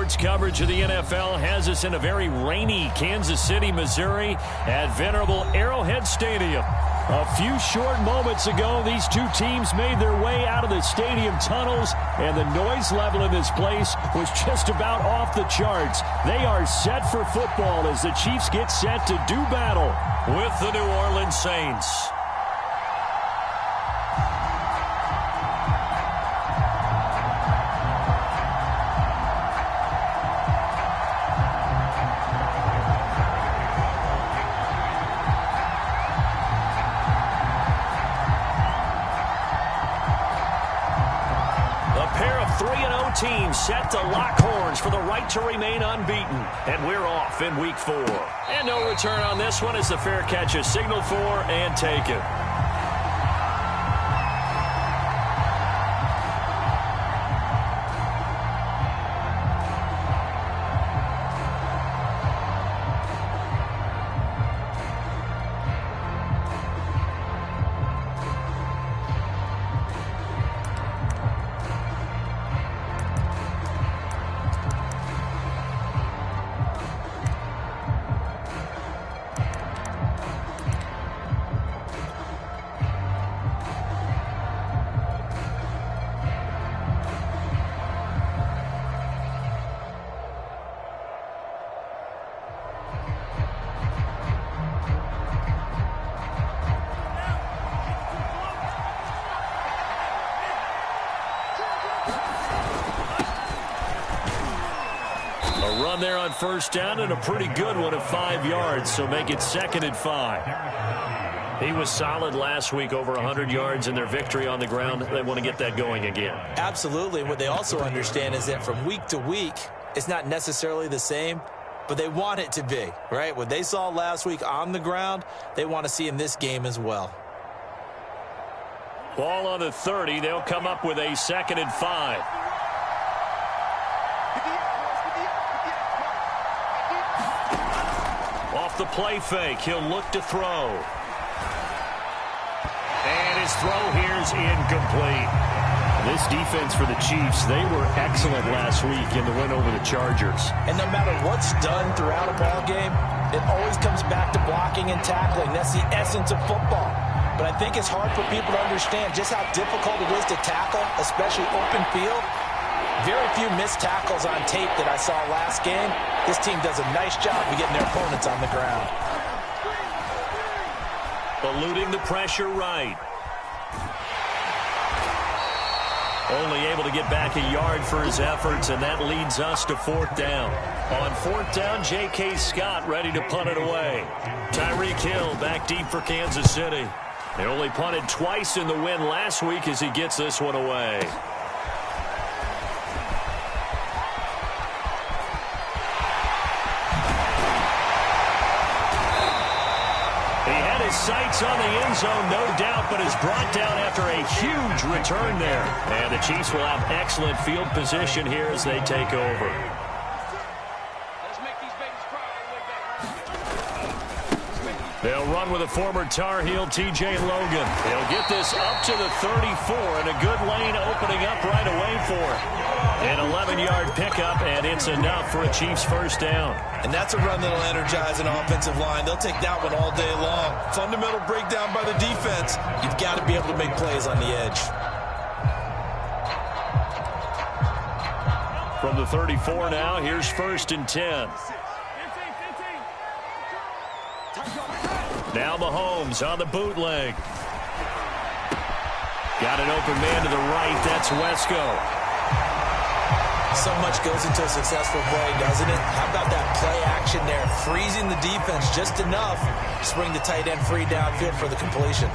Sports coverage of the NFL has us in a very rainy Kansas City, Missouri at venerable Arrowhead Stadium. A few short moments ago, these two teams made their way out of the stadium tunnels, and the noise level in this place was just about off the charts. They are set for football as the Chiefs get set to do battle with the New Orleans Saints. Teams set to lock horns for the right to remain unbeaten. And we're off in week 4. And no return on this one as the fair catch is signaled for and taken. Run there on first down, and a pretty good one at 5 yards, so make it 2nd and 5. He was solid last week, over 100 yards in their victory on the ground. They want to get that going again. Absolutely. What they also understand is that from week to week, it's not necessarily the same, but they want it to be, right? What they saw last week on the ground, they want to see in this game as well. Ball on the 30. They'll come up with a 2nd and 5. The play fake. He'll look to throw. And his throw here is incomplete. This defense for the Chiefs, they were excellent last week in the win over the Chargers. And no matter what's done throughout a ball game, it always comes back to blocking and tackling. That's the essence of football. But I think it's hard for people to understand just how difficult it is to tackle, especially open field. Very few missed tackles on tape that I saw last game. This team does a nice job of getting their opponents on the ground. Eluding the pressure right. Only able to get back a yard for his efforts, and that leads us to 4th down. On 4th down, J.K. Scott ready to punt it away. Tyreek Hill back deep for Kansas City. They only punted twice in the win last week as he gets this one away. Sights on the end zone, no doubt, but is brought down after a huge return there. And the Chiefs will have excellent field position here as they take over. They'll run with a former Tar Heel, T.J. Logan. They'll get this up to the 34, and a good lane opening up right away for it. An 11-yard pickup, and it's enough for a Chiefs first down. And that's a run that'll energize an offensive line. They'll take that one all day long. Fundamental breakdown by the defense. You've got to be able to make plays on the edge. From the 34 now, here's 1st and 10. Now Mahomes on the bootleg. Got an open man to the right. That's Wesco. So much goes into a successful play, doesn't it? How about that play action there? Freezing the defense just enough to bring the tight end free downfield for the completion.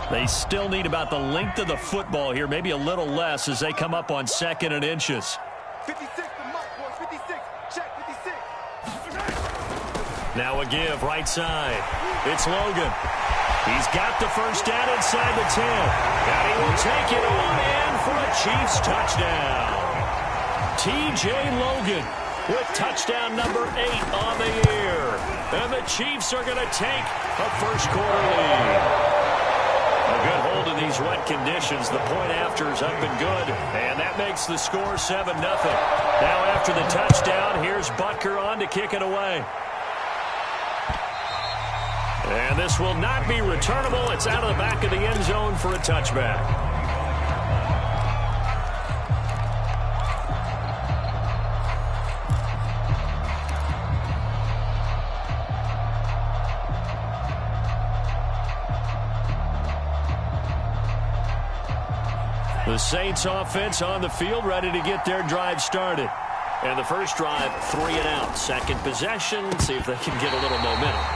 They still need about the length of the football here, maybe a little less as they come up on 2nd and inches. 56, the mark, boys, 56. Check, 56. Now a give, right side. It's Logan. He's got the first down inside the 10. And he will take it on in for a Chiefs touchdown. T.J. Logan with touchdown number 8 on the year. And the Chiefs are going to take a first quarter lead. A good hold in these wet conditions. The point afters have been good, and that makes the score 7-0. Now after the touchdown, here's Butker on to kick it away. And this will not be returnable. It's out of the back of the end zone for a touchback. The Saints offense on the field, ready to get their drive started. And the first drive, 3 and out. Second possession, see if they can get a little momentum.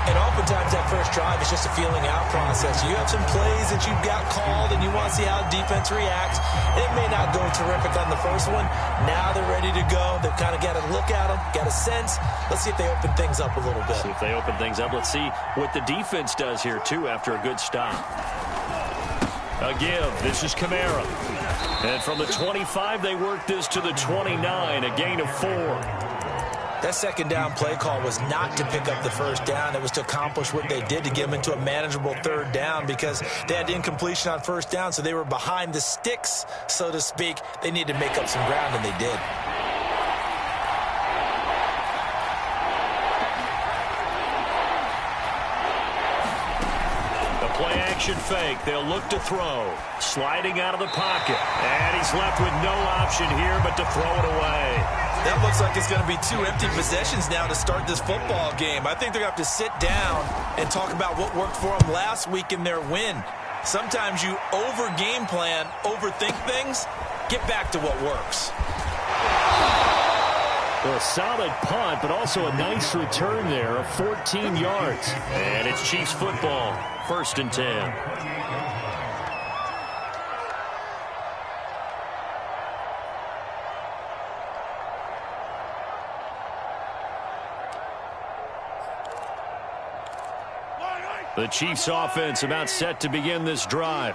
And oftentimes that first drive is just a feeling out process. You have some plays that you've got called and you want to see how the defense reacts. It may not go terrific on the first one. Now they're ready to go. They've kind of got to look at them, got a sense. Let's see if they open things up a little bit. See if they open things up. Let's see what the defense does here, too, after a good stop. A give. This is Kamara. And from the 25, they work this to the 29, a gain of 4. That second down play call was not to pick up the first down. It was to accomplish what they did, to get them into a manageable third down, because they had incompletion on first down, so they were behind the sticks, so to speak. They needed to make up some ground, and they did. Play-action fake. They'll look to throw. Sliding out of the pocket. And he's left with no option here but to throw it away. That looks like it's going to be 2 empty possessions now to start this football game. I think they're going to have to sit down and talk about what worked for them last week in their win. Sometimes you over-game plan, overthink things. Get back to what works. A solid punt, but also a nice return there of 14 yards. And it's Chiefs football, 1st and 10. The Chiefs offense about set to begin this drive.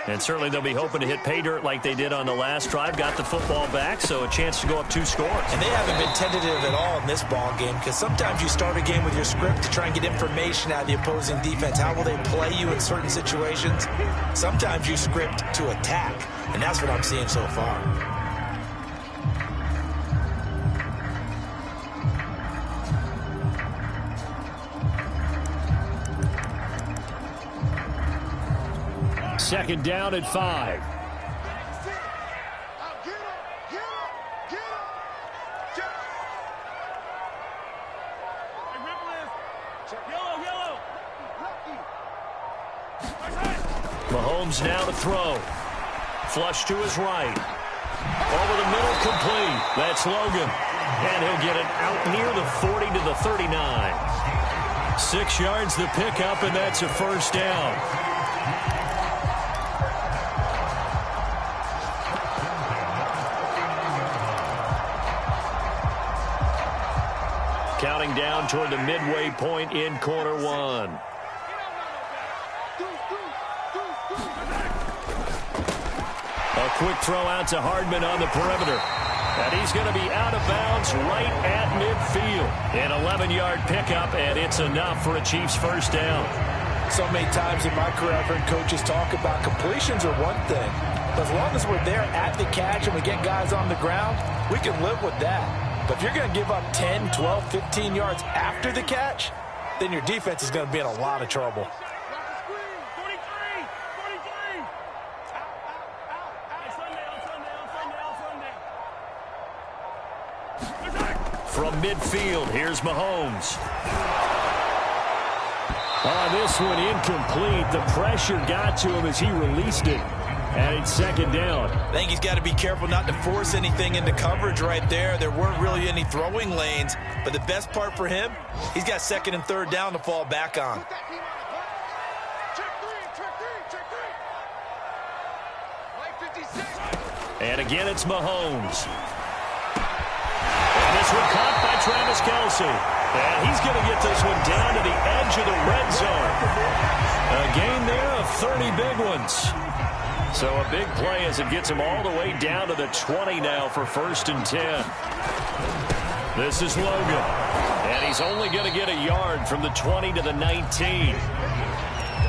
And certainly they'll be hoping to hit pay dirt like they did on the last drive. Got the football back, so a chance to go up 2 scores. And they haven't been tentative at all in this ball game, because sometimes you start a game with your script to try and get information out of the opposing defense. How will they play you in certain situations? Sometimes you script to attack, and that's what I'm seeing so far. Second down at 5. Mahomes now to throw. Flush to his right. Over the middle, complete. That's Logan. And he'll get it out near the 40 to the 39. 6 yards the pickup, and that's a first down. Counting down toward the midway point in quarter 1. A quick throw out to Hardman on the perimeter. And he's going to be out of bounds right at midfield. An 11-yard pickup, and it's enough for a Chiefs first down. So many times in my career I've heard coaches talk about completions are one thing. But as long as we're there at the catch and we get guys on the ground, we can live with that. But if you're going to give up 10, 12, 15 yards after the catch, then your defense is going to be in a lot of trouble. From midfield, here's Mahomes. On this one, incomplete. The pressure got to him as he released it. And it's second down. I think he's got to be careful not to force anything into coverage right there. There weren't really any throwing lanes. But the best part for him, he's got second and third down to fall back on. And again, it's Mahomes. And this one caught by Travis Kelce. And he's going to get this one down to the edge of the red zone. A gain there of 30 big ones. So a big play as it gets him all the way down to the 20 now for 1st and 10. This is Logan. And he's only going to get a yard from the 20 to the 19.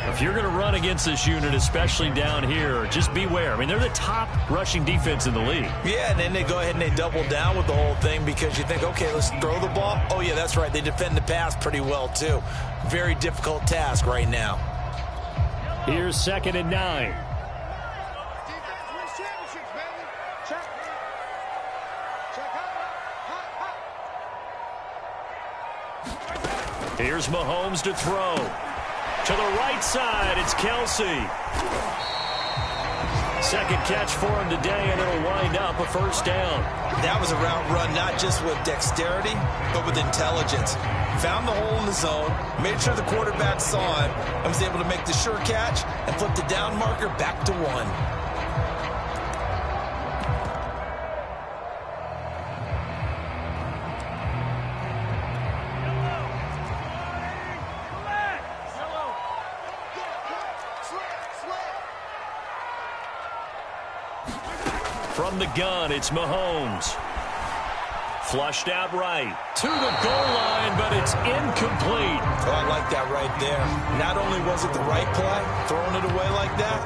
If you're going to run against this unit, especially down here, just beware. I mean, they're the top rushing defense in the league. Yeah, and then they go ahead and they double down with the whole thing because you think, okay, let's throw the ball. Oh, yeah, that's right. They defend the pass pretty well, too. Very difficult task right now. Here's 2nd and 9. Here's Mahomes to throw. To the right side, it's Kelsey. Second catch for him today, and it'll wind up a first down. That was a route run, not just with dexterity, but with intelligence. Found the hole in the zone, made sure the quarterback saw him, and was able to make the sure catch and flip the down marker back to 1. From the gun, it's Mahomes. Flushed out right. To the goal line, but it's incomplete. Oh, I like that right there. Not only was it the right play, throwing it away like that,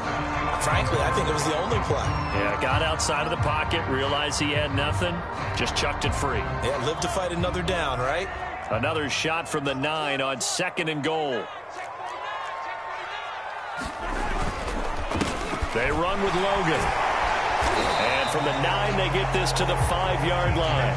frankly, I think it was the only play. Yeah, got outside of the pocket, realized he had nothing, just chucked it free. Yeah, live to fight another down, right? Another shot from the 9 on 2nd and goal. They run with Logan. And from the 9, they get this to the 5-yard line.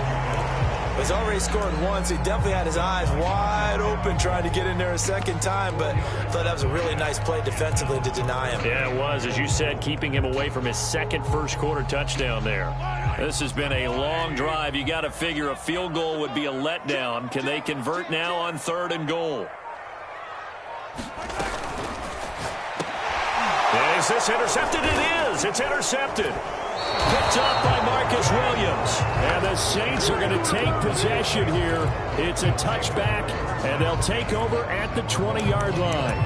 He's already scored once. He definitely had his eyes wide open trying to get in there a second time, but I thought that was a really nice play defensively to deny him. Yeah, it was, as you said, keeping him away from his second first-quarter touchdown there. This has been a long drive. You got to figure a field goal would be a letdown. Can they convert now on 3rd and goal? Is this intercepted? It is. It's intercepted. Picked up by Marcus Williams. And the Saints are going to take possession here. It's a touchback, and they'll take over at the 20-yard line.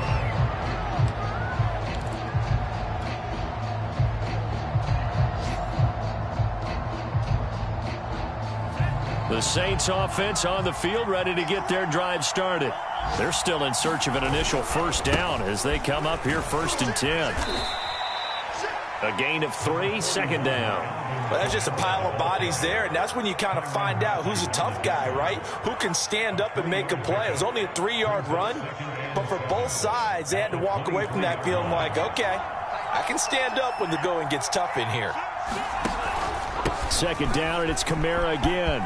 The Saints offense on the field, ready to get their drive started. They're still in search of an initial first down as they come up here 1st and 10. A gain of 3, 2nd down. Well, that's just a pile of bodies there, and that's when you kind of find out who's a tough guy, right? Who can stand up and make a play. It was only a 3-yard run, but for both sides, they had to walk away from that feeling like, okay, I can stand up when the going gets tough in here. 2nd down, and it's Kamara again.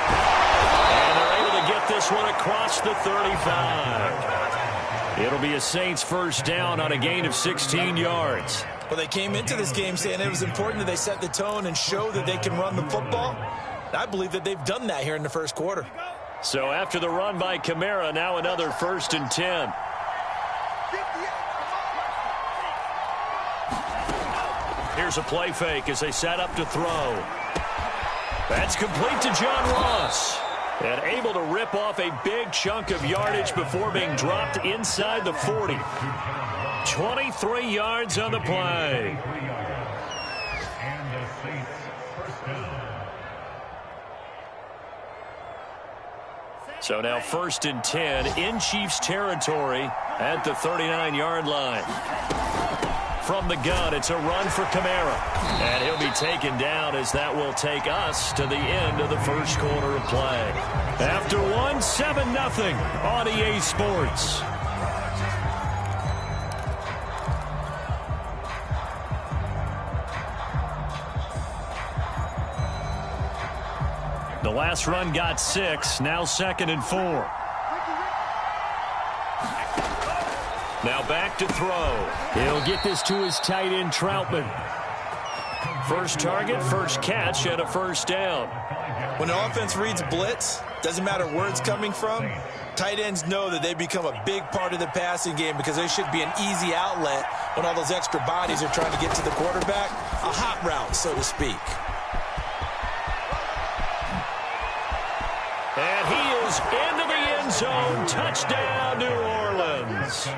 And they're able to get this one across the 35. It'll be a Saints first down on a gain of 16 yards. Well, they came into this game saying it was important that they set the tone and show that they can run the football. I believe that they've done that here in the first quarter. So after the run by Kamara, now another 1st and 10. Here's a play fake as they set up to throw. That's complete to John Ross. And able to rip off a big chunk of yardage before being dropped inside the 40. 23 yards on the play. So now 1st and 10 in Chiefs territory at the 39-yard line. From the gun, it's a run for Kamara. And he'll be taken down as that will take us to the end of the first quarter of play. After one, 7-0 on EA Sports. The last run got 6, now 2nd and 4. Now back to throw. He'll get this to his tight end, Troutman. First target, first catch, and a first down. When the offense reads blitz, doesn't matter where it's coming from, tight ends know that they become a big part of the passing game because they should be an easy outlet when all those extra bodies are trying to get to the quarterback. A hot route, so to speak. And he is into the end zone. Touchdown, New Orleans.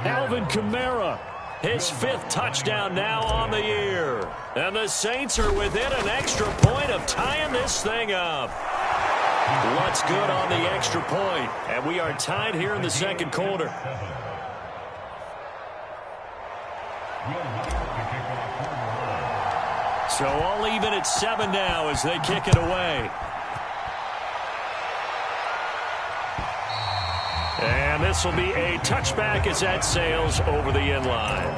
Alvin Kamara, his 5th touchdown now on the year. And the Saints are within an extra point of tying this thing up. What's good on the extra point? And we are tied here in the second quarter. So all even at 7 now as they kick it away. And this will be a touchback as that sails over the end line.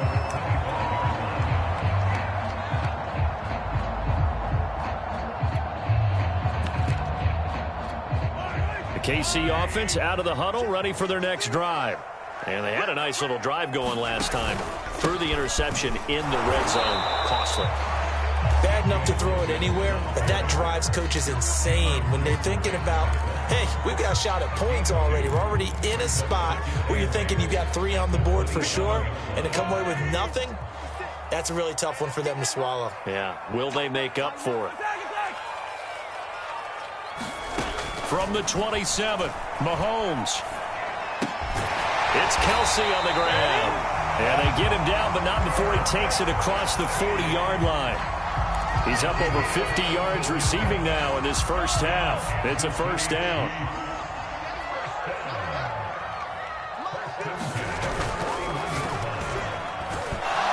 The KC offense out of the huddle, ready for their next drive. And they had a nice little drive going last time. Threw the interception in the red zone. Costly. Bad enough to throw it anywhere, but that drives coaches insane when they're thinking about, hey, we've got a shot at points already. We're already in a spot where you're thinking you've got 3 on the board for sure, and to come away with nothing, that's a really tough one for them to swallow. Yeah, will they make up for it? From the 27, Mahomes. It's Kelsey on the ground. And they get him down, but not before he takes it across the 40-yard line. He's up over 50 yards receiving now in this first half. It's a first down.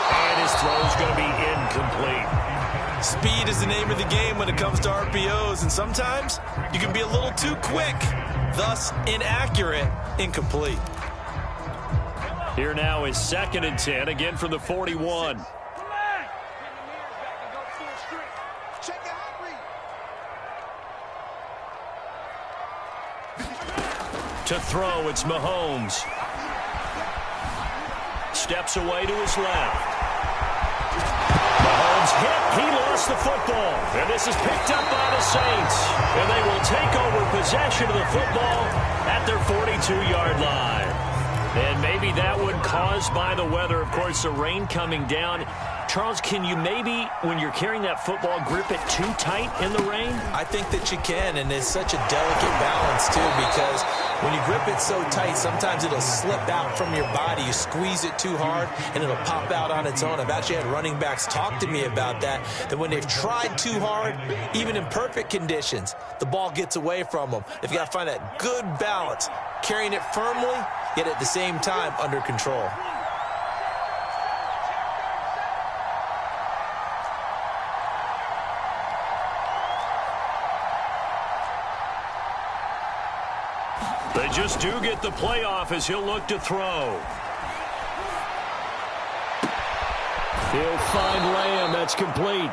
And his throw's going to be incomplete. Speed is the name of the game when it comes to RPOs, and sometimes you can be a little too quick, thus inaccurate, incomplete. Here now is 2nd and 10, again from the 41. To throw, it's Mahomes. Steps away to his left. Mahomes hit. He lost the football. And this is picked up by the Saints. And they will take over possession of the football at their 42-yard line. And maybe that one caused by the weather. Of course, the rain coming down. Charles, can you maybe, when you're carrying that football, grip it too tight in the rain? I think that you can, and it's such a delicate balance, too, because when you grip it so tight, sometimes it'll slip out from your body. You squeeze it too hard, and it'll pop out on its own. I've actually had running backs talk to me about that when they've tried too hard, even in perfect conditions, the ball gets away from them. They've got to find that good balance, carrying it firmly, yet at the same time under control. They just do get the playoff as he'll look to throw. He'll find Lamb. That's complete.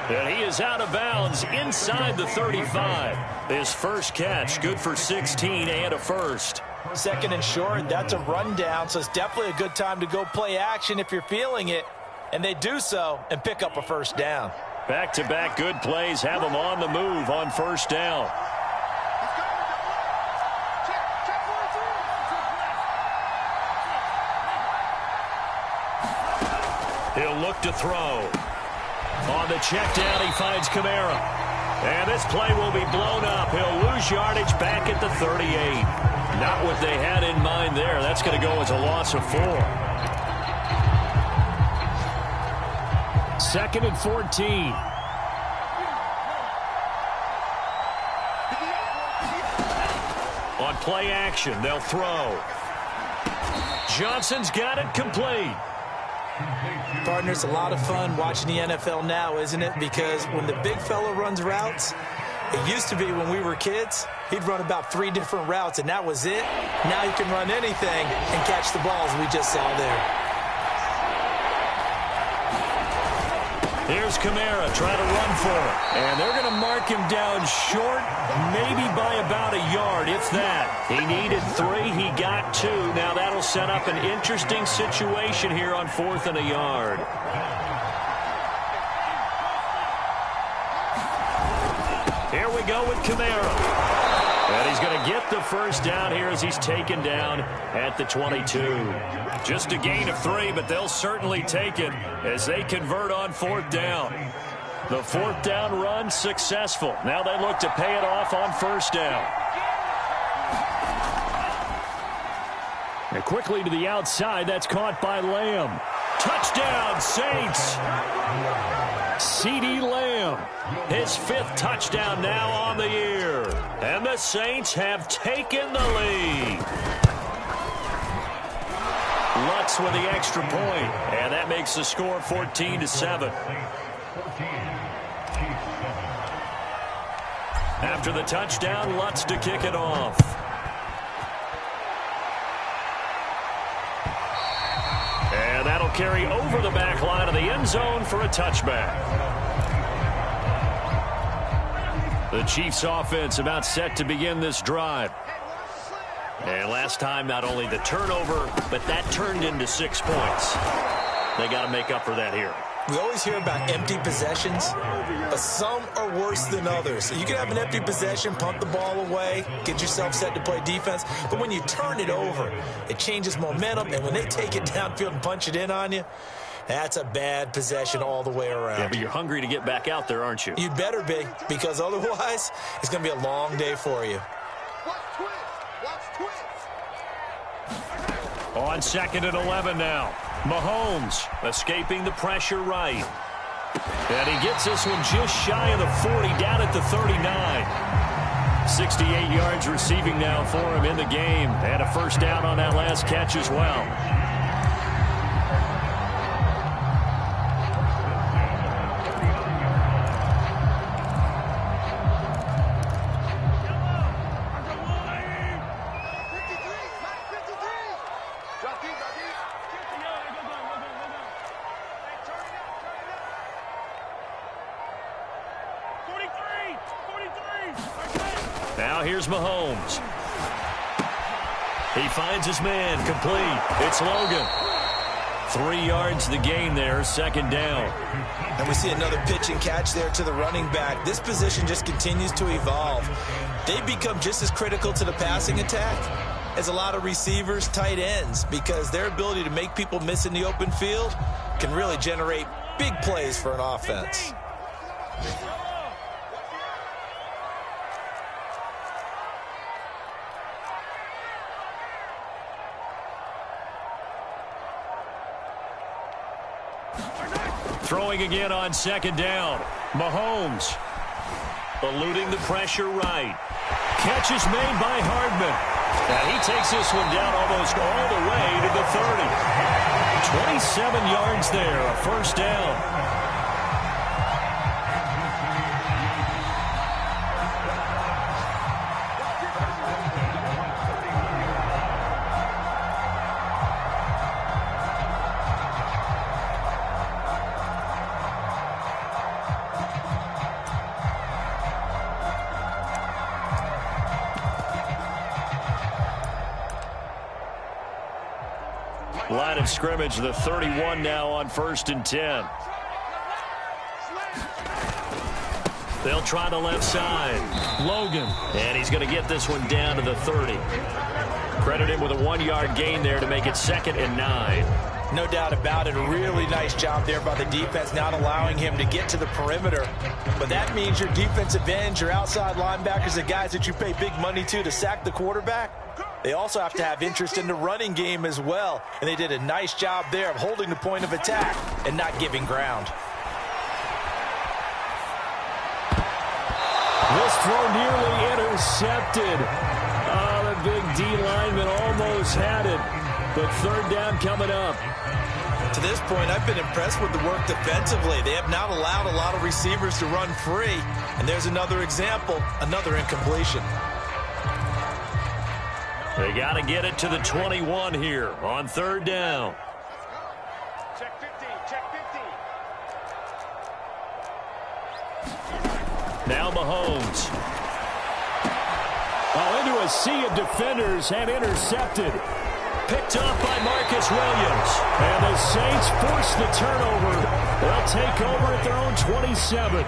And he is out of bounds inside the 35. His first catch, good for 16 and a first. 2nd and short, that's a rundown, so it's definitely a good time to go play action if you're feeling it. And they do so and pick up a first down. Back-to-back good plays have them on the move on first down. He'll look to throw. On the check down, he finds Kamara. And this play will be blown up. He'll lose yardage back at the 38. Not what they had in mind there. That's going to go as a loss of 4. 2nd and 14. On play action, they'll throw. Johnson's got it complete. Partner, it's a lot of fun watching the NFL now, isn't it? Because when the big fella runs routes, it used to be when we were kids, he'd run about 3 different routes, and that was it. Now he can run anything and catch the balls we just saw there. Here's Kamara trying to run for it. And they're going to mark him down short, maybe by about a yard, if that. He needed 3. He got 2. Now that'll set up an interesting situation here on 4th and a yard. Here we go with Kamara. And he's going to get the first down here as he's taken down at the 22. Just a gain of 3, but they'll certainly take it as they convert on 4th down. The 4th down run successful. Now they look to pay it off on 1st down. And quickly to the outside, that's caught by Lamb. Touchdown, Saints! CeeDee Lamb, his 5th touchdown now on the year. And the Saints have taken the lead. Lutz with the extra point, and that makes the score 14-7. After the touchdown, Lutz to kick it off. And that'll carry over the back line of the end zone for a touchback. The Chiefs offense about set to begin this drive. And last time, not only the turnover, but that turned into 6 points. They got to make up for that here. We always hear about empty possessions, but some are worse than others. You can have an empty possession, punt the ball away, get yourself set to play defense, but when you turn it over, it changes momentum, and when they take it downfield and punch it in on you, that's a bad possession all the way around. Yeah, but you're hungry to get back out there, aren't you? You'd better be, because otherwise, it's going to be a long day for you. On 2nd and 11 now. Mahomes escaping the pressure right. And he gets this one just shy of the 40, down at the 39. 68 yards receiving now for him in the game. And a first down on that last catch as well. Now here's Mahomes. He finds his man, complete. It's Logan. 3 yards the gain there, 2nd down. And we see another pitch and catch there to the running back. This position just continues to evolve. They become just as critical to the passing attack as a lot of receivers, tight ends, because their ability to make people miss in the open field can really generate big plays for an offense. Throwing again on 2nd down. Mahomes eluding the pressure right. Catch is made by Hardman. And he takes this one down almost all the way to the 30. 27 yards there, a first down. Line of scrimmage, the 31 now on 1st and 10. They'll try the left side. Logan. And he's going to get this one down to the 30. Credit him with a 1-yard gain there to make it 2nd and 9. No doubt about it. A really nice job there by the defense, not allowing him to get to the perimeter. But that means your defensive ends, your outside linebackers, the guys that you pay big money to sack the quarterback, they also have to have interest in the running game as well. And they did a nice job there of holding the point of attack and not giving ground. This throw nearly intercepted. Oh, the big D lineman almost had it. But 3rd down coming up. To this point, I've been impressed with the work defensively. They have not allowed a lot of receivers to run free. And there's another example, another incompletion. They got to get it to the 21 here on 3rd down. Check 50, check 50. Now Mahomes. Oh, into a sea of defenders and intercepted. Picked up by Marcus Williams. And the Saints force the turnover. They'll take over at their own 27.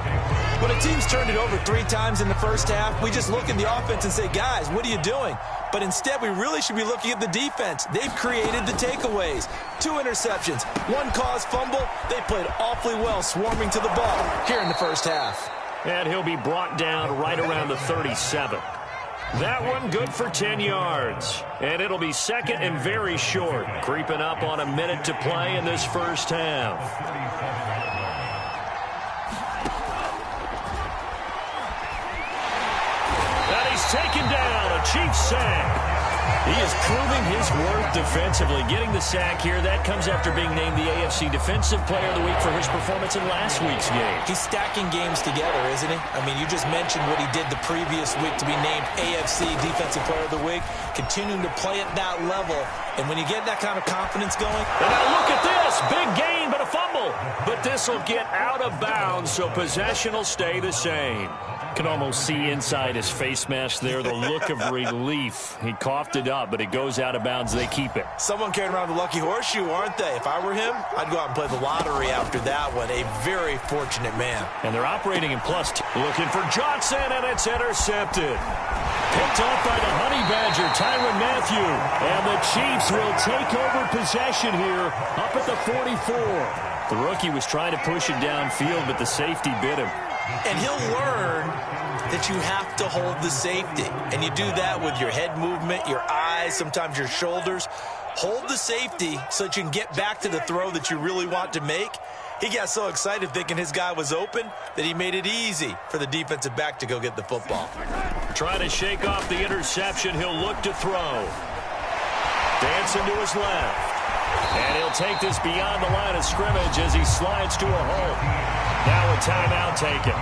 When a team's turned it over 3 times in the first half, we just look at the offense and say, guys, what are you doing? But instead, we really should be looking at the defense. They've created the takeaways. 2 interceptions, 1 caused fumble. They played awfully well swarming to the ball here in the first half. And he'll be brought down right around the 37. That one good for 10 yards. And it'll be 2nd and very short. Creeping up on a minute to play in this first half. taken down. A Chiefs sack. He is proving his worth defensively. Getting the sack here, that comes after being named the AFC Defensive Player of the Week for his performance in last week's game. He's stacking games together, isn't he? I mean, you just mentioned what he did the previous week to be named AFC Defensive Player of the Week, continuing to play at that level. And when you get that kind of confidence going... And now look at this. Big gain, but a fumble. But this will get out of bounds, so possession will stay the same. Can almost see inside his face mask there the look of relief. He coughed it up, but it goes out of bounds. They keep it. Someone carrying around the lucky horseshoe, aren't they? If I were him, I'd go out and play the lottery after that one. A very fortunate man. And they're operating in +2. Looking for Johnson, and it's intercepted. Picked off by the Honey Badger, Tyrann Mathieu. And the Chiefs will take over possession here up at the 44. The rookie was trying to push it downfield, but the safety bit him. And he'll learn that you have to hold the safety. And you do that with your head movement, your eyes, sometimes your shoulders. Hold the safety so that you can get back to the throw that you really want to make. He got so excited thinking his guy was open that he made it easy for the defensive back to go get the football. Trying to shake off the interception. He'll look to throw. Dancing to his left. And he'll take this beyond the line of scrimmage as he slides to a hole. Now a timeout taken.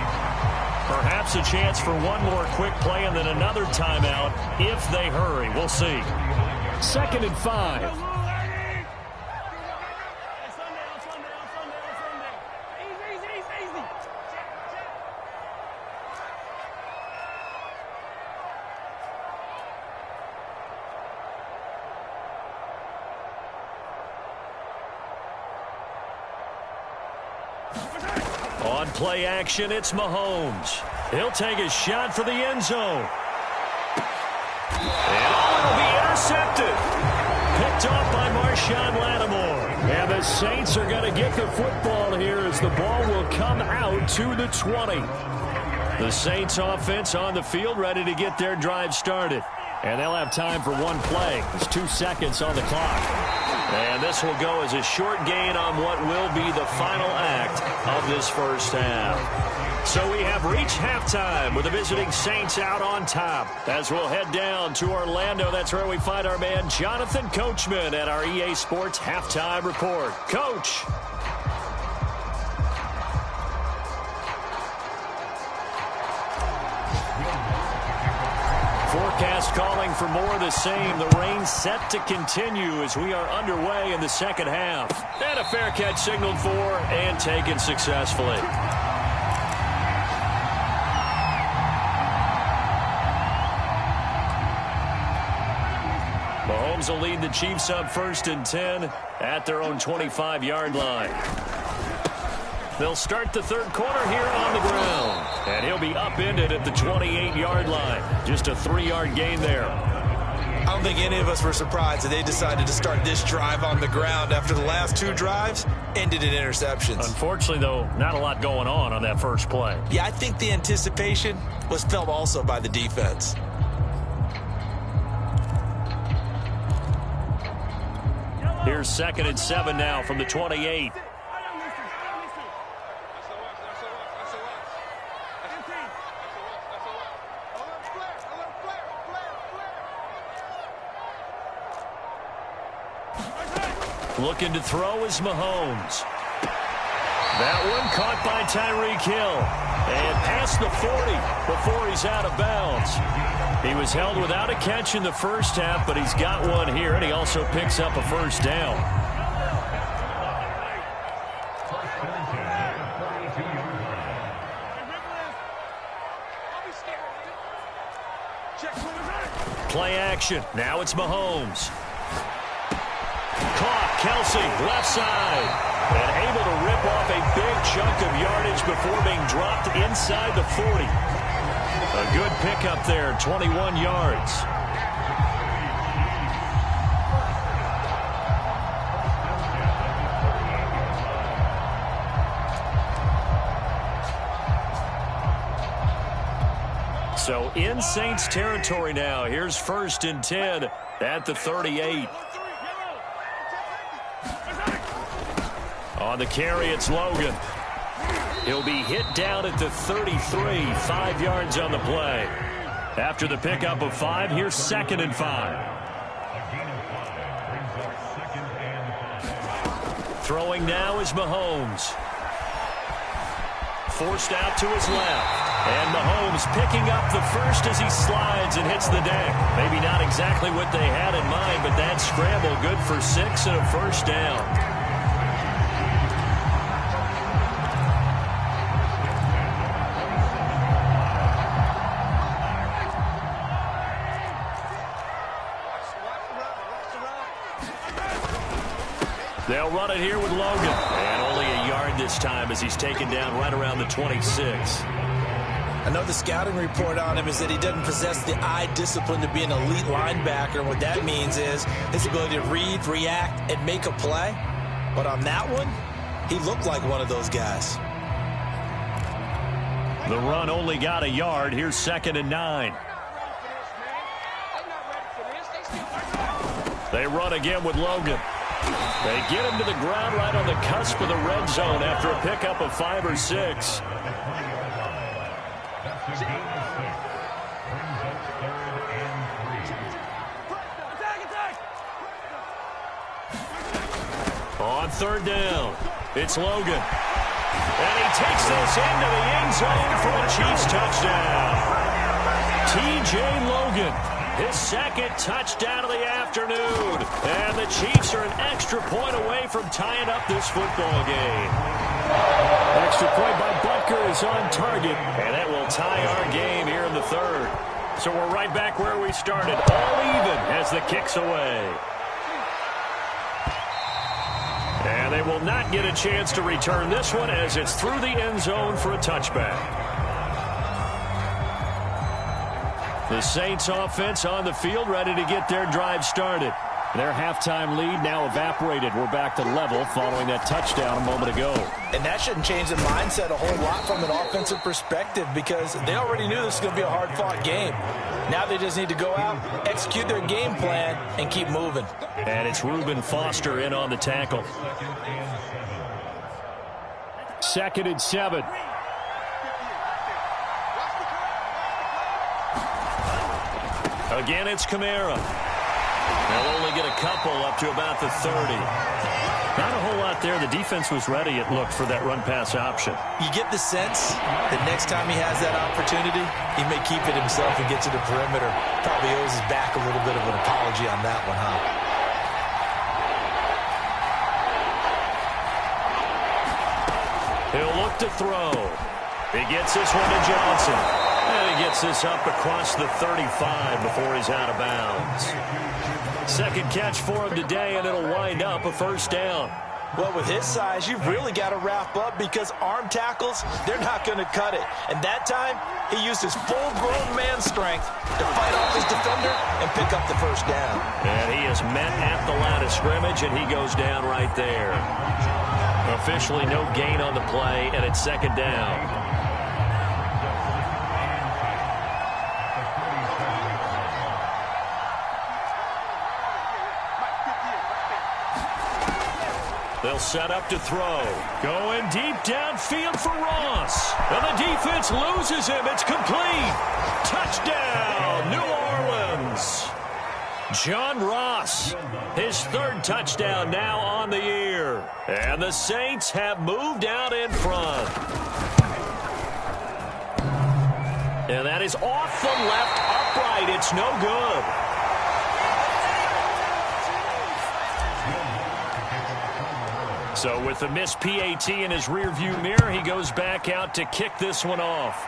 Perhaps a chance for one more quick play and then another timeout if they hurry. We'll see. 2nd and 5. On play action, it's Mahomes. He'll take a shot for the end zone. And it'll be intercepted. Picked off by Marshawn Lattimore. And the Saints are going to get the football here as the ball will come out to the 20. The Saints offense on the field ready to get their drive started. And they'll have time for one play. There's 2 seconds on the clock. And this will go as a short gain on what will be the final act of this first half. So we have reached halftime with the visiting Saints out on top. As we'll head down to Orlando, that's where we find our man Jonathan Coachman at our EA Sports Halftime Report. Coach. Forecast calling for more of the same. The rain set to continue as we are underway in the second half. And a fair catch signaled for and taken successfully. Mahomes will lead the Chiefs up 1st and 10 at their own 25-yard line. They'll start the third quarter here on the ground. And he'll be upended at the 28-yard line. Just a 3-yard gain there. I don't think any of us were surprised that they decided to start this drive on the ground after the last 2 drives ended in interceptions. Unfortunately, though, not a lot going on that first play. Yeah, I think the anticipation was felt also by the defense. Here's 2nd and 7 now from the 28. Looking to throw is Mahomes. That one caught by Tyreek Hill. And past the 40 before he's out of bounds. He was held without a catch in the first half, but he's got one here, and he also picks up a first down. Play action. Now it's Mahomes. Caught. Kelsey, left side. And able to rip off a big chunk of yardage before being dropped inside the 40. A good pickup there, 21 yards. So in Saints territory now. Here's 1st and 10 at the 38. On the carry, it's Logan. He'll be hit down at the 33, 5 yards on the play. After the pickup of 5, here's 2nd and 5. Throwing now is Mahomes. Forced out to his left. And Mahomes picking up the first as he slides and hits the deck. Maybe not exactly what they had in mind, but that scramble good for 6 and a first down. They'll run it here with Logan. And only a yard this time as he's taken down right around the 26. I know the scouting report on him is that he doesn't possess the eye discipline to be an elite linebacker. What that means is his ability to read, react, and make a play. But on that one, he looked like one of those guys. The run only got a yard. Here's 2nd and 9. They run again with Logan. They get him to the ground right on the cusp of the red zone after a pickup of 5 or 6. On 3rd down, it's Logan. And he takes this into the end zone for a Chiefs touchdown. T.J. Logan, his 2nd touchdown of the afternoon. And the Chiefs are an extra point away from tying up this football game. Extra point by Butker is on target. And that will tie our game here in the 3rd. So we're right back where we started. All even as the kick's away. And they will not get a chance to return this one as it's through the end zone for a touchback. The Saints offense on the field ready to get their drive started. Their halftime lead now evaporated. We're back to level following that touchdown a moment ago. And that shouldn't change the mindset a whole lot from an offensive perspective because they already knew this was going to be a hard-fought game. Now they just need to go out, execute their game plan, and keep moving. And it's Reuben Foster in on the tackle. 2nd and 7. Again, it's Kamara. They'll only get a couple up to about the 30. Not a whole lot there. The defense was ready, it looked, for that run-pass option. You get the sense that next time he has that opportunity, he may keep it himself and get to the perimeter. Probably owes his back a little bit of an apology on that one, huh? He'll look to throw. He gets this one to Johnson. And he gets this up across the 35 before he's out of bounds. 2nd catch for him today, and it'll wind up a first down. Well, with his size, you've really got to wrap up because arm tackles, they're not going to cut it. And that time, he used his full-grown man strength to fight off his defender and pick up the first down. And he is met at the line of scrimmage, and he goes down right there. Officially no gain on the play, and it's 2nd down. They'll set up to throw. Going deep downfield for Ross. And the defense loses him. It's complete. Touchdown, New Orleans. John Ross, his 3rd touchdown now on the year. And the Saints have moved out in front. And that is off the left upright. It's no good. So with the missed PAT in his rearview mirror, he goes back out to kick this one off.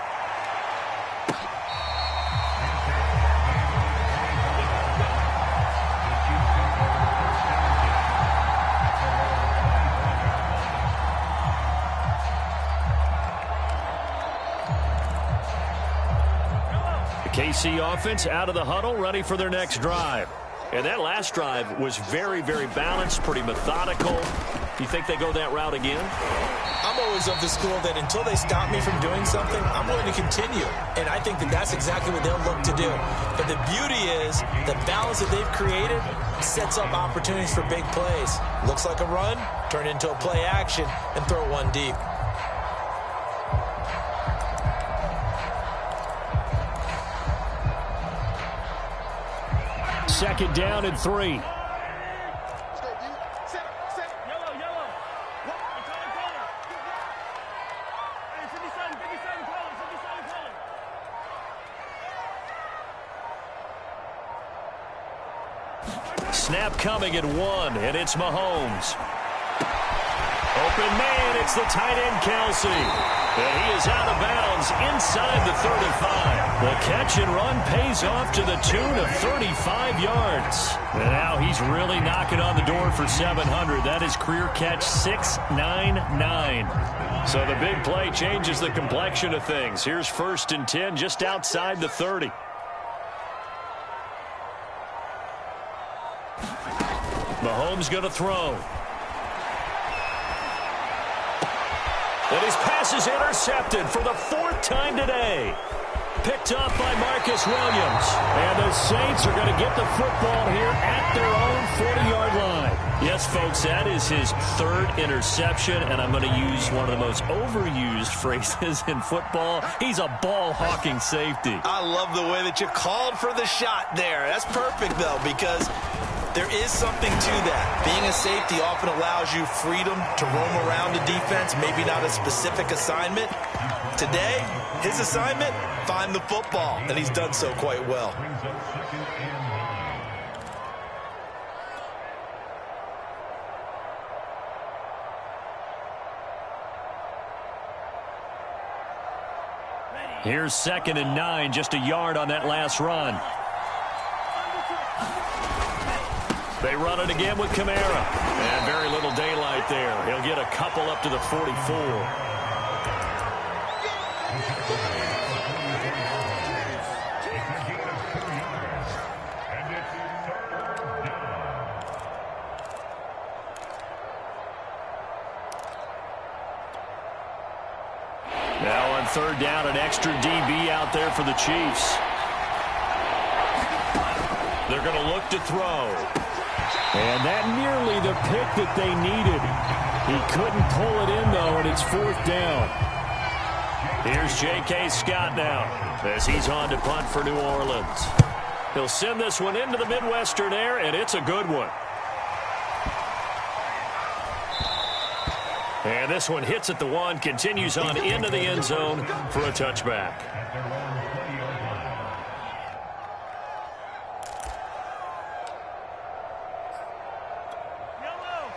The KC offense out of the huddle, ready for their next drive. And that last drive was very, very balanced, pretty methodical. You think they go that route again? I'm always of the school that until they stop me from doing something, I'm willing to continue. And I think that that's exactly what they'll look to do. But the beauty is the balance that they've created sets up opportunities for big plays. Looks like a run, turn into a play action, and throw one deep. second down and 3. Snap coming at 1, and it's Mahomes. Open man, it's the tight end Kelsey. And he is out of bounds inside the 35. The catch and run pays off to the tune of 35 yards. And now he's really knocking on the door for 700. That is career catch 699. So the big play changes the complexion of things. Here's 1st and 10 just outside the 30. Mahomes going to throw. And his pass is intercepted for the 4th time today. Picked off by Marcus Williams. And the Saints are going to get the football here at their own 40-yard line. Yes, folks, that is his 3rd interception, and I'm going to use one of the most overused phrases in football. He's a ball-hawking safety. I love the way that you called for the shot there. That's perfect, though, because there is something to that. Being a safety often allows you freedom to roam around the defense, maybe not a specific assignment. Today, his assignment, find the football, and he's done so quite well. Here's 2nd and 9, just a yard on that last run. They run it again with Kamara. And very little daylight there. He'll get a couple up to the 44. Now on 3rd down, an extra DB out there for the Chiefs. They're going to look to throw. And that nearly the pick that they needed. He couldn't pull it in, though, and it's 4th down. Here's J.K. Scott now as he's on to punt for New Orleans. He'll send this one into the Midwestern air, and it's a good one. And this one hits at the 1, continues on into the end zone for a touchback.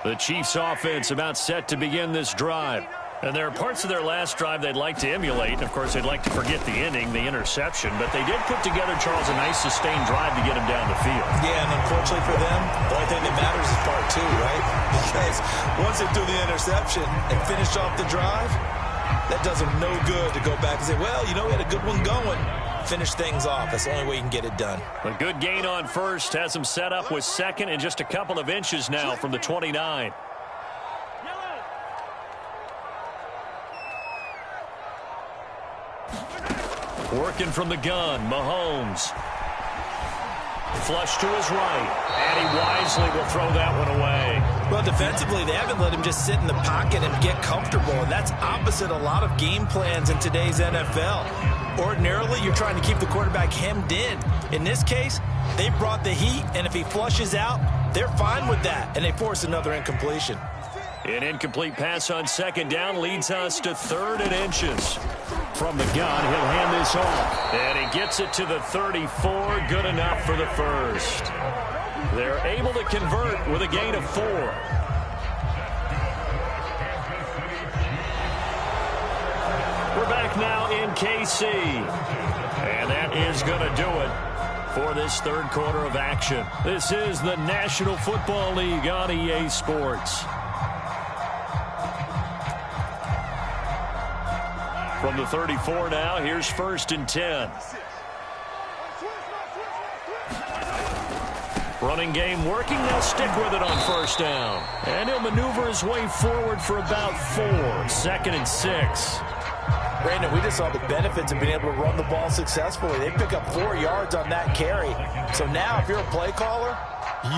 The Chiefs offense about set to begin this drive. And there are parts of their last drive they'd like to emulate. Of course, they'd like to forget the inning, the interception. But they did put together, Charles, a nice sustained drive to get him down the field. Yeah, and unfortunately for them, the only thing that matters is part 2, right? Because once they do the interception and finish off the drive, that does them no good to go back and say, well, you know, we had a good one going. Finish things off. That's the only way you can get it done. A good gain on 1st has them set up with 2nd and just a couple of inches now from the 29. Working from the gun, Mahomes. Flush to his right, and he wisely will throw that one away. Well, defensively, they haven't let him just sit in the pocket and get comfortable, and that's opposite a lot of game plans in today's NFL. Ordinarily, you're trying to keep the quarterback hemmed in. In this case, they brought the heat, and if he flushes out, they're fine with that, and they force another incompletion. An incomplete pass on 2nd down leads us to 3rd and inches. From the gun, he'll hand this off. And he gets it to the 34. Good enough for the 1st. They're able to convert with a gain of 4. We're back now in KC. And that is going to do it for this 3rd quarter of action. This is the National Football League on EA Sports. From the 34 now, here's 1st and 10. Running game working. They'll stick with it on 1st down. And he'll maneuver his way forward for about 4. 2nd and 6. Brandon, we just saw the benefits of being able to run the ball successfully. They pick up 4 yards on that carry. So now if you're a play caller,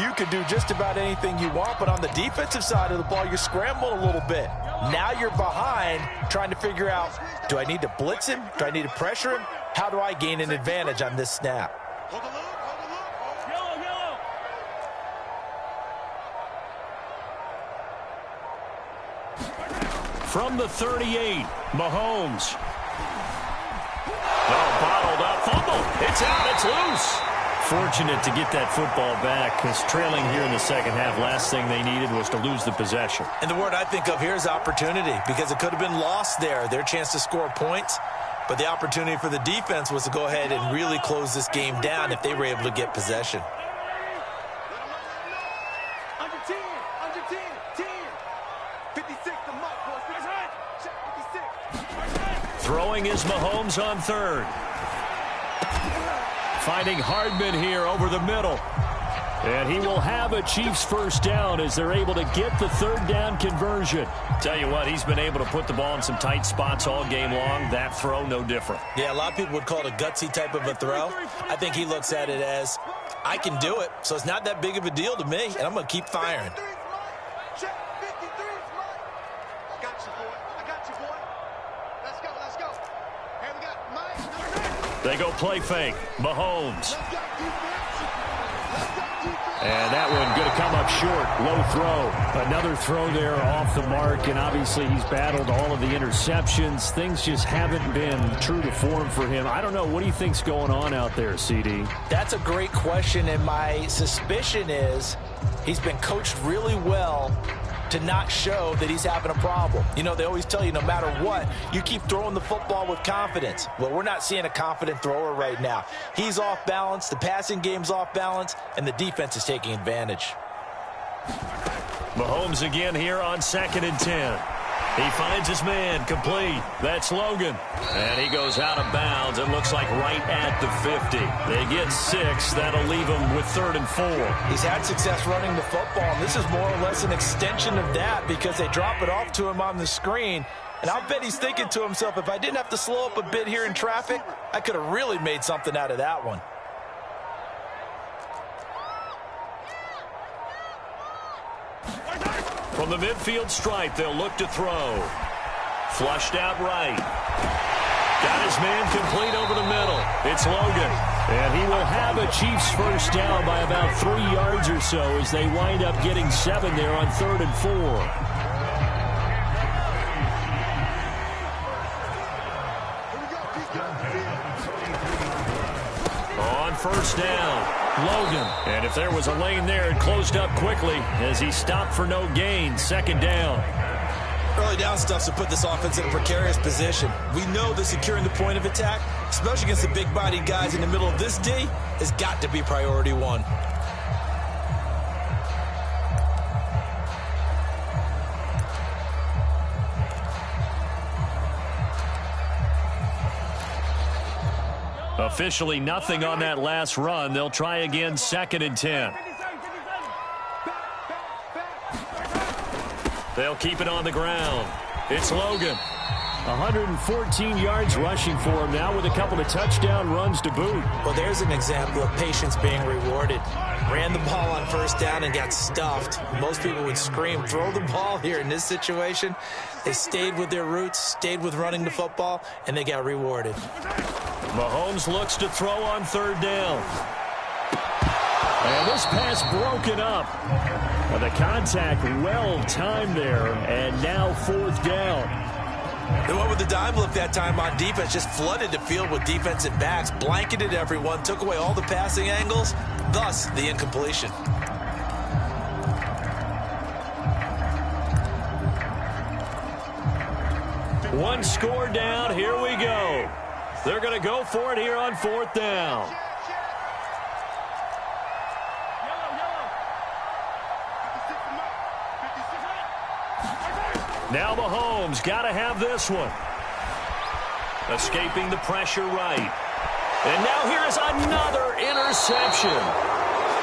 you can do just about anything you want. But on the defensive side of the ball, you're scrambling a little bit. Now you're behind trying to figure out, do I need to blitz him? Do I need to pressure him? How do I gain an advantage on this snap? From the 38, Mahomes. Oh, bottled up, fumble. It's out, it's loose. Fortunate to get that football back, because trailing here in the second half, last thing they needed was to lose the possession. And the word I think of here is opportunity, because it could have been lost there, their chance to score points. But the opportunity for the defense was to go ahead and really close this game down if they were able to get possession. Under 10, 10. 56, the mark, boys. Check 56. Throwing is Mahomes on third. Finding Hardman here over the middle. And he will have a Chiefs first down as they're able to get the third down conversion. Tell you what, he's been able to put the ball in some tight spots all game long. That throw, no different. Yeah, a lot of people would call it a gutsy type of a throw. I think he looks at it as, I can do it, so it's not that big of a deal to me, and I'm going to keep firing. Check 53, I got you, boy. I got you, boy. Let's go, let's go. Here we got Mike. They go play fake. Mahomes. And that one going to come up short. Low throw. Another throw there off the mark, and obviously he's battled all of the interceptions. Things just haven't been true to form for him. I don't know. What do you think's going on out there, CD? That's a great question, and my suspicion is he's been coached really well to not show that he's having a problem. You know, they always tell you no matter what, you keep throwing the football with confidence. Well, we're not seeing a confident thrower right now. He's off balance, the passing game's off balance, and the defense is taking advantage. Mahomes again here on 2nd and 10. He finds his man, complete. That's Logan. And he goes out of bounds. It looks like right at the 50. They get 6. That'll leave him with 3rd and 4. He's had success running the football, and this is more or less an extension of that because they drop it off to him on the screen. And I'll bet he's thinking to himself, if I didn't have to slow up a bit here in traffic, I could have really made something out of that one. From the midfield stripe, they'll look to throw. Flushed out right. Got his man complete over the middle. It's Logan. And he will have a Chiefs first down by about 3 yards or so as they wind up getting 7 there on 3rd and 4. On first down, Logan. And if there was a lane there, it closed up quickly as he stopped for no gain. 2nd down. Early down stuff to put this offense in a precarious position. We know that securing the point of attack, especially against the big-bodied guys in the middle of this D, has got to be priority one. Officially nothing on that last run. They'll try again 2nd and 10. They'll keep it on the ground. It's Logan. 114 yards rushing for him now with a couple of touchdown runs to boot. Well, there's an example of patience being rewarded. Ran the ball on first down and got stuffed. Most people would scream, throw the ball here in this situation. They stayed with their roots, stayed with running the football, and they got rewarded. Mahomes looks to throw on 3rd down. And this pass broken up. The contact well timed there, and now 4th down. They went with the dime look that time on defense, just flooded the field with defensive backs, blanketed everyone, took away all the passing angles, thus the incompletion. One score down, here we go. They're going to go for it here on 4th down. Now Mahomes got to have this one. Escaping the pressure right. And now here is another interception.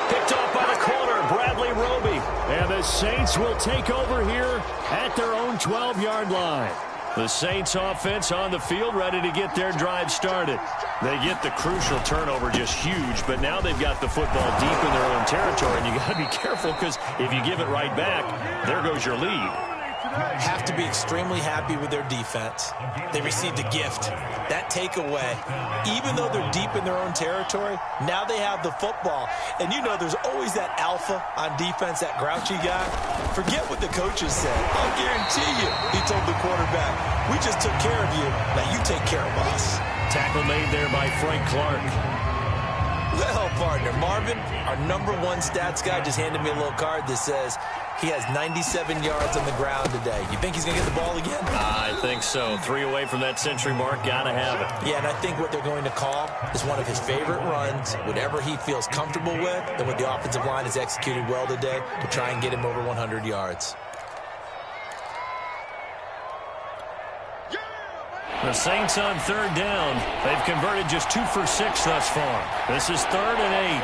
Picked off by the corner, Bradley Roby. And the Saints will take over here at their own 12-yard line. The Saints offense on the field ready to get their drive started. They get the crucial turnover, just huge, but now they've got the football deep in their own territory, and you got to be careful because if you give it right back, there goes your lead. Have have to be extremely happy with their defense. They received a gift. That takeaway, even though they're deep in their own territory, now they have the football. And you know there's always that alpha on defense, that grouchy guy. Forget what the coaches said. I'll guarantee you, he told the quarterback, we just took care of you. Now you take care of us. Tackle made there by Frank Clark. Well, partner, Marvin, our #1 stats guy just handed me a little card that says he has 97 yards on the ground today. You think he's going to get the ball again? I think so. 3 away from that century mark. Got to have it. Yeah, and I think what they're going to call is one of his favorite runs, whatever he feels comfortable with, and what the offensive line has executed well today to try and get him over 100 yards. The Saints on 3rd down. They've converted just 2 for 6 thus far. This is 3rd and 8.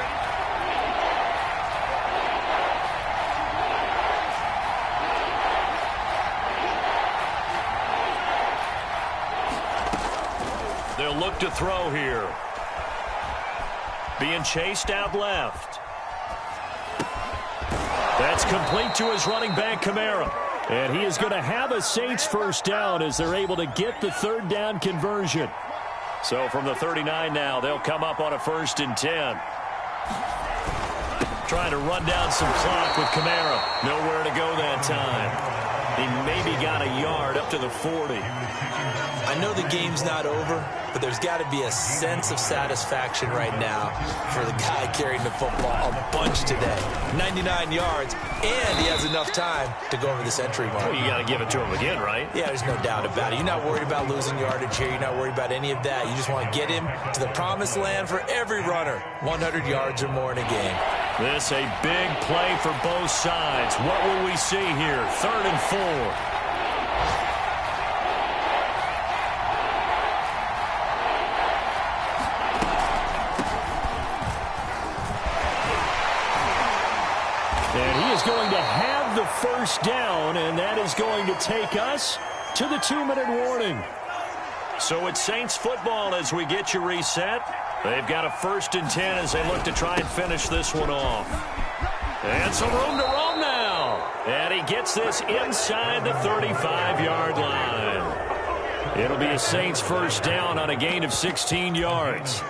They'll look to throw here. Being chased out left. That's complete to his running back, Kamara. And he is going to have a Saints first down as they're able to get the 3rd down conversion. So from the 39 now, they'll come up on a 1st and 10. Trying to run down some clock with Kamara. Nowhere to go that time. He maybe got a yard up to the 40. I know the game's not over, but there's got to be a sense of satisfaction right now for the guy carrying the football a bunch today. 99 yards, and he has enough time to go over the century mark. Well, you got to give it to him again, right? Yeah, there's no doubt about it. You're not worried about losing yardage here. You're not worried about any of that. You just want to get him to the promised land for every runner. 100 yards or more in a game. This a big play for both sides. What will we see here? 3rd and 4. And he is going to have the first down, and that is going to take us to the 2-minute warning. So it's Saints football as we get you reset. They've got a 1st and 10 as they look to try and finish this one off. And some room to roam now. And he gets this inside the 35-yard line. It'll be a Saints first down on a gain of 16 yards.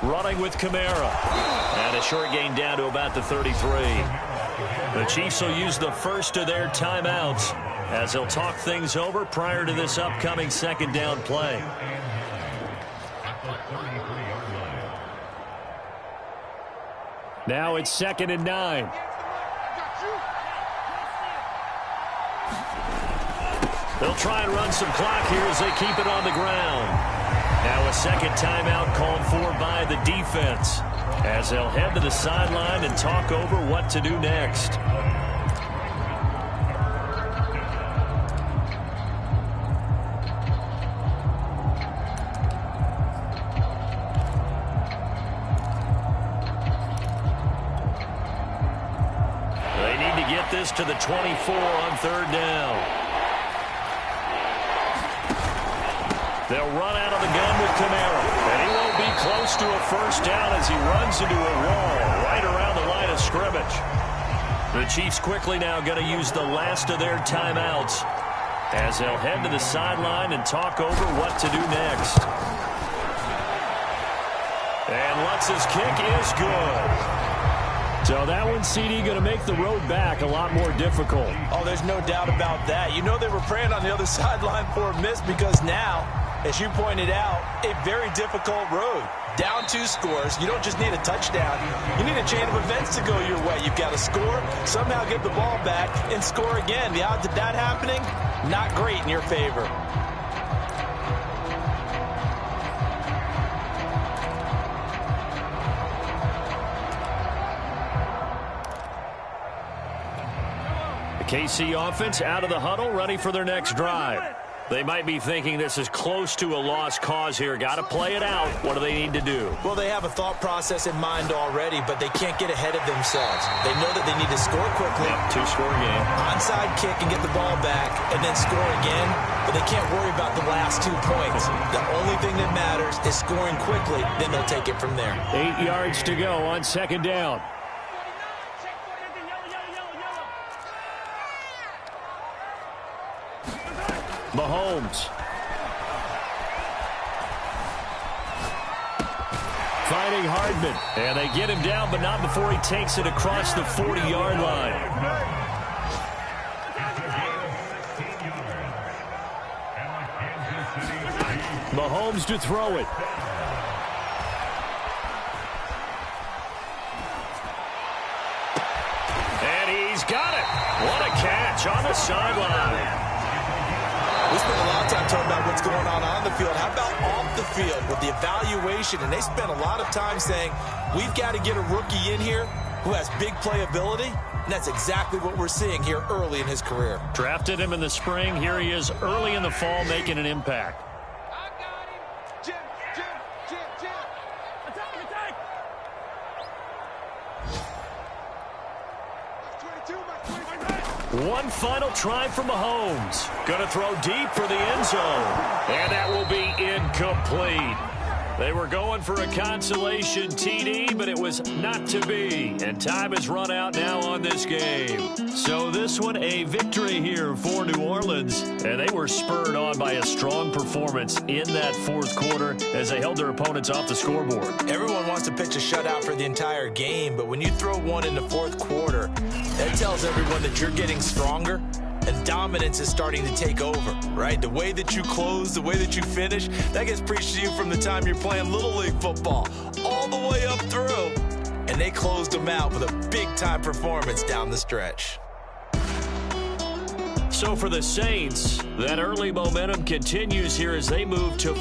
Running with Kamara. And a short gain down to about the 33. The Chiefs will use the first of their timeouts as they'll talk things over prior to this upcoming 2nd down play. Now it's 2nd and 9. They'll try and run some clock here as they keep it on the ground. Now a second timeout called for by the defense as they'll head to the sideline and talk over what to do next. They need to get this to the 24 on 3rd down. They'll run out of the gun with Kamara. And he won't be close to a first down as he runs into a wall right around the line of scrimmage. The Chiefs quickly now going to use the last of their timeouts as they'll head to the sideline and talk over what to do next. And Lutz's kick is good. So that one, CD, going to make the road back a lot more difficult. Oh, there's no doubt about that. You know they were praying on the other sideline for a miss because now, as you pointed out, a very difficult road. Down 2 scores. You don't just need a touchdown. You need a chain of events to go your way. You've got to score, somehow get the ball back, and score again. The odds of that happening, not great in your favor. KC offense out of the huddle, ready for their next drive. They might be thinking this is close to a lost cause here. Got to play it out. What do they need to do? Well, they have a thought process in mind already, but they can't get ahead of themselves. They know that they need to score quickly. Yep, two-score game. Onside kick and get the ball back, and then score again. But they can't worry about the last 2 points. The only thing that matters is scoring quickly. Then they'll take it from there. 8 yards to go on second down. Mahomes. Finding Hardman. And they get him down, but not before he takes it across the 40-yard line. Mahomes to throw it. And he's got it. What a catch on the sideline. We spent a lot of time talking about what's going on the field. How about off the field with the evaluation? And they spent a lot of time saying, we've got to get a rookie in here who has big playability. And that's exactly what we're seeing here early in his career. Drafted him in the spring. Here he is early in the fall making an impact. I got him. Jim. Attack. That's 22, One final try for Mahomes. Going to throw deep for the end zone. And that will be incomplete. They were going for a consolation TD, but it was not to be. And time has run out now on this game. So this one, a victory here for New Orleans. And they were spurred on by a strong performance in that fourth quarter as they held their opponents off the scoreboard. Everyone wants to pitch a shutout for the entire game, but when you throw one in the fourth quarter, that tells everyone that you're getting stronger. And dominance is starting to take over, right? The way that you close, the way that you finish, that gets preached to you from the time you're playing Little League football all the way up through. And they closed them out with a big-time performance down the stretch. So for the Saints, that early momentum continues here as they move to